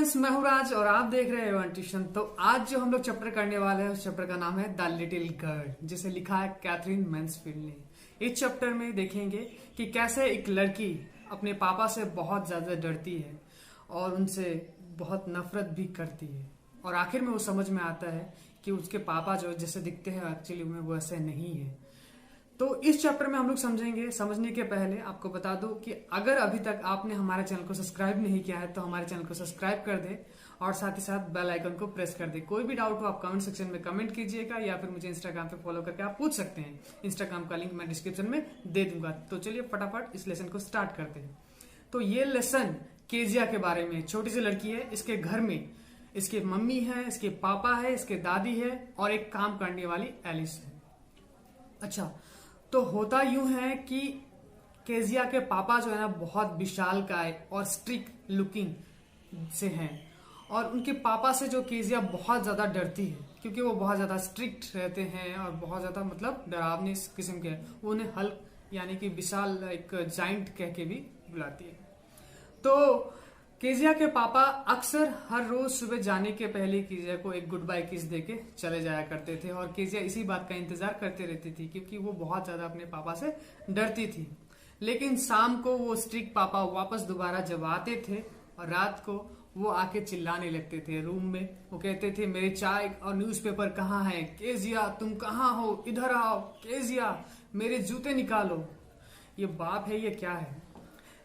Friends, मैं हूं राज और आप देख रहे हैं ट्यूशन। तो आज जो हम लोग चैप्टर करने वाले हैं उस चैप्टर का नाम है द लिटिल गर्ल, जिसे लिखा है कैथरीन मैन्सफील्ड ने। इस चैप्टर में देखेंगे कि कैसे एक लड़की अपने पापा से बहुत ज्यादा डरती है और उनसे बहुत नफरत भी करती है, और आखिर में वो समझ में आता है कि उसके पापा जो जैसे दिखते हैं एक्चुअली में वो ऐसे नहीं है। तो इस चैप्टर में हम लोग समझेंगे। समझने के पहले आपको बता दूं कि अगर अभी तक आपने हमारे चैनल को सब्सक्राइब नहीं किया है तो हमारे चैनल को सब्सक्राइब कर दे और साथ ही साथ बेल आइकन को प्रेस कर दे। कोई भी डाउट हो आप कमेंट सेक्शन में कमेंट कीजिएगा या फिर मुझे इंस्टाग्राम पे फॉलो करके आप पूछ सकते हैं। इंस्टाग्राम का लिंक मैं डिस्क्रिप्शन में दे दूंगा। तो चलिए फटाफट इस लेसन को स्टार्ट करते हैं। तो ये लेसन केजिया के बारे में। छोटी सी लड़की है, इसके घर में इसके मम्मी है, इसके पापा है, इसके दादी है और एक काम करने वाली एलिस है। अच्छा, तो होता यूं है कि केजिया के पापा जो है ना बहुत विशालकाय और स्ट्रिक्ट लुकिंग से हैं, और उनके पापा से जो केजिया बहुत ज्यादा डरती है क्योंकि वो बहुत ज्यादा स्ट्रिक्ट रहते हैं और बहुत ज्यादा मतलब डरावने किस्म के हैं। वो उन्हें हल्क यानी कि विशाल एक जाइंट कह के भी बुलाती है। तो केजिया के पापा अक्सर हर रोज सुबह जाने के पहले केजिया को एक गुड बाय किस देके चले जाया करते थे, और केजिया इसी बात का इंतजार करते रहती थी क्योंकि वो बहुत ज्यादा अपने पापा से डरती थी। लेकिन शाम को वो स्ट्रिक्ट पापा वापस दोबारा जब आते थे और रात को वो आके चिल्लाने लगते थे रूम में। वो कहते थे मेरे चाय और न्यूज़पेपर कहाँ है, केजिया तुम कहाँ हो, इधर आओ, केजिया मेरे जूते निकालो। ये बाप है ये क्या है।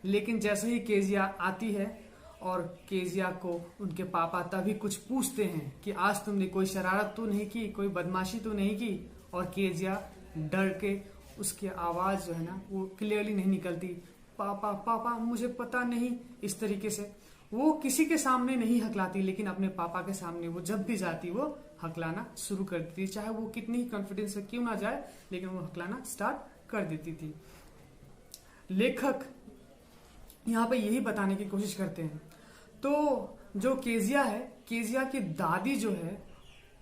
लेकिन जैसे ही केजिया आती है और केजिया को उनके पापा तभी कुछ पूछते हैं कि आज तुमने कोई शरारत तो नहीं की, कोई बदमाशी तो नहीं की, और केजिया डर के उसकी आवाज जो है ना वो क्लियरली नहीं निकलती, पापा पापा मुझे पता नहीं। इस तरीके से वो किसी के सामने नहीं हकलाती, लेकिन अपने पापा के सामने वो जब भी जाती वो हकलाना शुरू कर देती, चाहे वो कितनी ही कॉन्फिडेंस से क्यों ना जाए, लेकिन वो हकलाना स्टार्ट कर देती थी। लेखक यहाँ पे यही बताने की कोशिश करते हैं। तो जो केजिया है, केजिया की दादी जो है,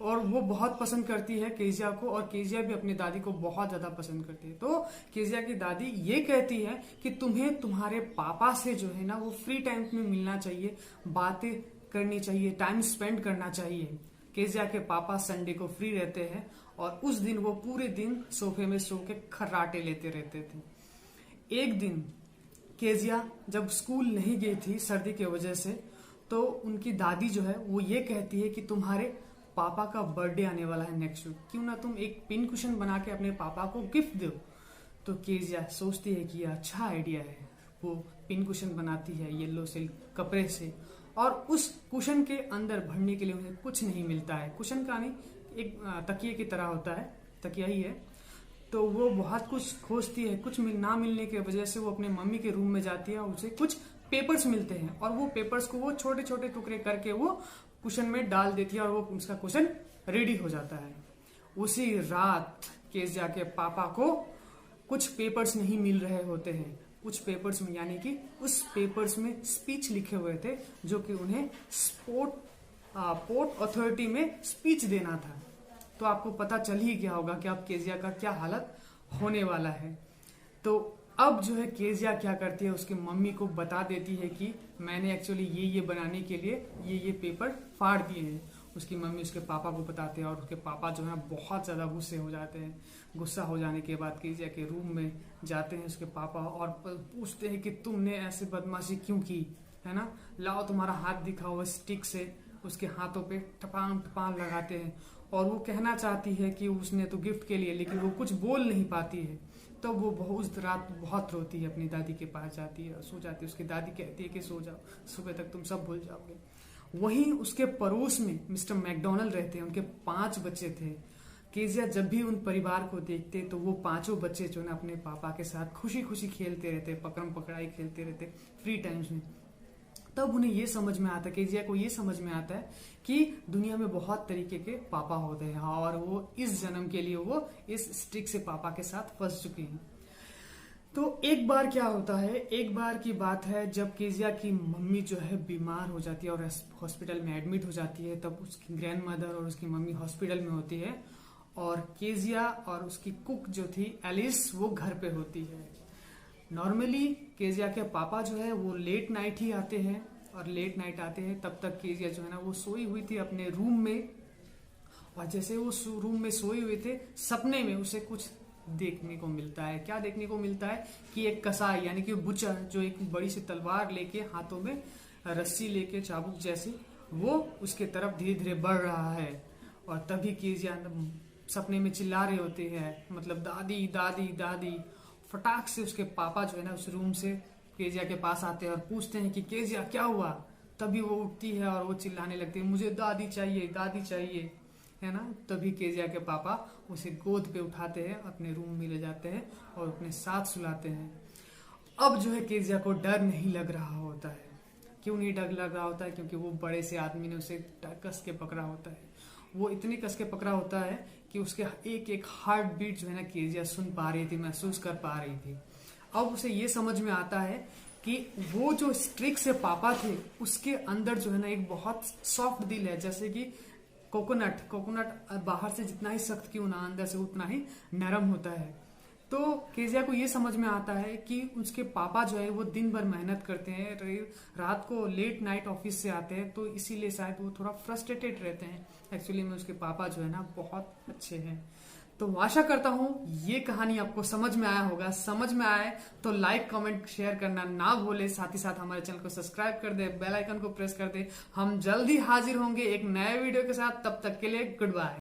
और वो बहुत पसंद करती है केजिया को, और केजिया भी अपनी दादी को बहुत ज्यादा पसंद करती है। तो केजिया की दादी ये कहती है कि तुम्हें तुम्हारे पापा से जो है ना वो फ्री टाइम में मिलना चाहिए, बातें करनी चाहिए, टाइम स्पेंड करना चाहिए। केजिया के पापा संडे को फ्री रहते हैं और उस दिन वो पूरे दिन सोफे में सो के खर्राटे लेते रहते थे। एक दिन केजिया जब स्कूल नहीं गई थी सर्दी की वजह से, तो उनकी दादी जो है वो ये कहती है कि तुम्हारे पापा का बर्थडे आने वाला है नेक्स्ट वीक, क्यों ना तुम एक पिन कुशन बना के अपने पापा को गिफ्ट दो। तो केजिया सोचती है कि यह अच्छा आइडिया है। वो पिन कुशन बनाती है येलो सिल्क कपड़े से, और उस कुशन के अंदर भरने के लिए उन्हें कुछ नहीं मिलता है। कुशन का नहीं, एक तकिए की तरह होता है, तकिया ही है। तो वो बहुत कुछ खोजती है, कुछ ना मिलने की वजह से वो अपने मम्मी के रूम में जाती है और उसे कुछ पेपर्स मिलते हैं, और वो पेपर्स को वो छोटे छोटे टुकड़े करके वो कुशन में डाल देती है और वो उसका कुशन रेडी हो जाता है। उसी रात केजिया के पापा को कुछ पेपर्स नहीं मिल रहे होते हैं। कुछ पेपर्स में यानी कि उस पेपर्स में स्पीच लिखे हुए थे जो कि उन्हें पोर्ट अथॉरिटी में स्पीच देना था। तो आपको पता चल ही गया होगा कि अब केजिया का क्या हालत होने वाला है। तो अब जो है केजिया क्या करती है, उसकी मम्मी को बता देती है कि मैंने एक्चुअली ये बनाने के लिए ये पेपर फाड़ दिए हैं। उसकी मम्मी उसके पापा को बताते हैं और उसके पापा जो है बहुत ज्यादा गुस्से हो जाते हैं। गुस्सा हो जाने के बाद केजिया के रूम में जाते हैं उसके पापा और पूछते हैं कि तुमने ऐसे बदमाशी क्यों की, है ना, लाओ तुम्हारा हाथ दिखाओ। स्टिक से उसके हाथों पे टपान टपान लगाते हैं, और वो कहना चाहती है कि उसने तो गिफ्ट के लिए, लेकिन वो कुछ बोल नहीं पाती है। तो वो उस रात बहुत रोती है, अपनी दादी के पास जाती है, सो जाती है। उसकी दादी कहती है कि सो जाओ, सुबह तक तुम सब भूल जाओगे। वहीं उसके पड़ोस में मिस्टर मैकडोनल्ड रहते हैं, उनके 5 बच्चे थे। केजिया जब भी उन परिवार को देखते तो वो 5 बच्चे जो है अपने पापा के साथ खुशी खुशी खेलते रहते, पकड़म पकड़ाई खेलते रहते फ्री टाइम्स में। तब उन्हें ये समझ में आता है, केजिया को ये समझ में आता है कि दुनिया में बहुत तरीके के पापा होते हैं, और वो इस जन्म के लिए वो इस स्ट्रिक से पापा के साथ फंस चुकी हैं। तो एक बार क्या होता है, एक बार की बात है जब केजिया की मम्मी जो है बीमार हो जाती है और हॉस्पिटल में एडमिट हो जाती है। तब उसकी ग्रैंड मदर और उसकी मम्मी हॉस्पिटल में होती है, और केजिया और उसकी कुक जो थी एलिस वो घर पे होती है। नॉर्मली केजिया के पापा जो है वो लेट नाइट ही आते हैं और लेट नाइट आते हैं तब तक केजिया जो है ना वो सोई हुई थी अपने रूम में। और जैसे वो रूम में सोए हुए थे, सपने में उसे कुछ देखने को मिलता है। क्या देखने को मिलता है कि एक कसाई यानी कि बुचर जो एक बड़ी सी तलवार लेके हाथों में रस्सी लेके चाबुक जैसी, वो उसके तरफ धीरे धीरे बढ़ रहा है। और तभी केजिया सपने में चिल्ला रहे होते हैं, मतलब दादी दादी दादी। फटाक से उसके पापा जो है ना उस रूम से केजिया के पास आते हैं और पूछते हैं कि केजिया क्या हुआ। तभी वो उठती है और वो चिल्लाने लगती है, मुझे दादी चाहिए दादी चाहिए, है ना। तभी केजिया के पापा उसे गोद पे उठाते हैं, अपने रूम में ले जाते हैं और अपने साथ सुलाते हैं। अब जो है केजिया को डर नहीं लग रहा होता है। क्यों नहीं डर लग रहा होता है? क्योंकि वो बड़े से आदमी ने उसे कस के पकड़ा होता है। वो इतनी कस के पकड़ा होता है कि उसके एक एक हार्ट बीट जो है ना केजिया सुन पा रही थी, महसूस कर पा रही थी। अब उसे ये समझ में आता है कि वो जो स्ट्रिक से पापा थे उसके अंदर जो है ना एक बहुत सॉफ्ट दिल है, जैसे कि कोकोनट बाहर से जितना ही सख्त क्यों ना, अंदर से उतना ही नरम होता है। तो केजिया को ये समझ में आता है कि उसके पापा जो है वो दिन भर मेहनत करते हैं, रात को लेट नाइट ऑफिस से आते हैं, तो इसीलिए शायद वो थोड़ा फ्रस्ट्रेटेड रहते हैं। एक्चुअली में उसके पापा जो है ना बहुत अच्छे हैं। तो आशा करता हूँ ये कहानी आपको समझ में आया होगा। समझ में आए तो लाइक कमेंट शेयर करना ना भूले, साथ ही साथ हमारे चैनल को सब्सक्राइब कर दे, बेल आइकन को प्रेस कर दे। हम जल्दी हाजिर होंगे एक नए वीडियो के साथ, तब तक के लिए गुड बाय।